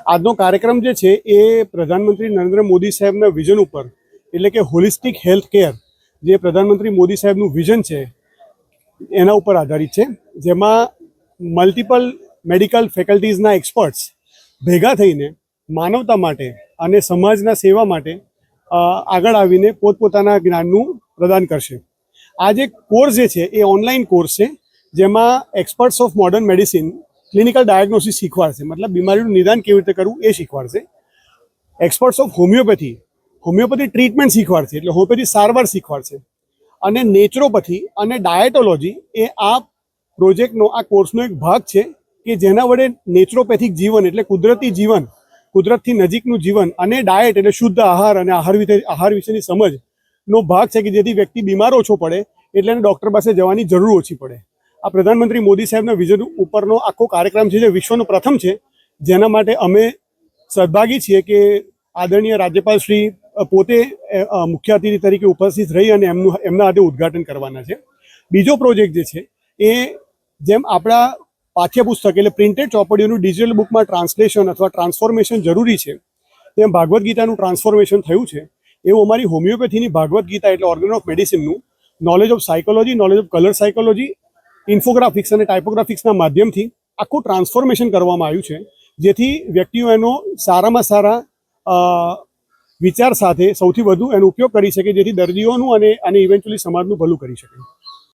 આજનો કાર્યક્રમ જે છે એ પ્રધાનમંત્રી નરેન્દ્ર મોદી સાહેબના વિઝન ઉપર, એટલે કે હોલિસ્ટિક હેલ્થ કેર, જે પ્રધાનમંત્રી મોદી સાહેબનું વિઝન છે એના ઉપર આધારિત છે, જેમાં મલ્ટિપલ મેડિકલ ફેકલ્ટીઝના એક્સપર્ટ્સ ભેગા થઈને માનવતા માટે અને સમાજના સેવા માટે આગળ આવીને પોતપોતાના જ્ઞાનનું પ્રદાન કરશે. આ જે કોર્સ જે છે એ ઓનલાઈન કોર્સ છે, જેમાં experts of modern medicine clinical diagnosis શીખવાડશે, મતલબ બીમારીનું નિદાન કેવી રીતે કરવું એ શીખવાડશે. એક્સપર્ટ્સ ઓફ હોમિયોપેથી ટ્રીટમેન્ટ શીખવાડશે, એટલે હોમિયોપેથી સારવાર શીખવાડશે. અને નેચરોપેથી અને ડાયટોલોજી એ આ પ્રોજેક્ટનો, આ કોર્સનો એક ભાગ છે કે જેના વડે નેચરોપેથિક જીવન એટલે કુદરતી જીવન, કુદરતથી નજીકનું જીવન, અને ડાયટ એટલે શુદ્ધ આહાર અને આહાર વિશેની સમજનો ભાગ છે કે જેથી વ્યક્તિ બીમાર ઓછો પડે, એટલે એને ડૉક્ટર પાસે જવાની જરૂર ઓછી પડે. આ પ્રધાનમંત્રી મોદી સાહેબના વિઝન ઉપરનો આખો કાર્યક્રમ છે, જે વિશ્વનો પ્રથમ છે, જેના માટે અમે સદભાગી છીએ કે આદરણીય રાજ્યપાલ શ્રી પોતે મુખ્ય અતિથિ તરીકે ઉપસ્થિત રહી અને એમના હાથે ઉદ્ઘાટન કરવાના છે. બીજો પ્રોજેક્ટ જે છે એ જેમ આપણા પાઠ્યપુસ્તક એટલે પ્રિન્ટેડ ચોપડીઓનું ડિજિટલ બુકમાં ટ્રાન્સલેશન અથવા ટ્રાન્સફોર્મેશન જરૂરી છે, તેમ ભાગવદ્ ગીતાનું ટ્રાન્સફોર્મેશન થયું છે. એવું અમારી હોમિયોપેથીની ભાગવદ્ ગીતા એટલે ઓર્ગન ઓફ મેડિસિનનું knowledge of psychology, knowledge of colour psychology, infographics અને ટાઇપોગ્રાફિક્સના માધ્યમથી આખું ટ્રાન્સફોર્મેશન કરવામાં આવ્યું છે, જેથી વ્યક્તિઓ એનો સારામાં સારા વિચાર સાથે સૌથી વધુ એનો ઉપયોગ કરી શકે, જેથી દર્દીઓનું અને ઇવેન્ચ્યુઅલી સમાજનું ભલું કરી શકે.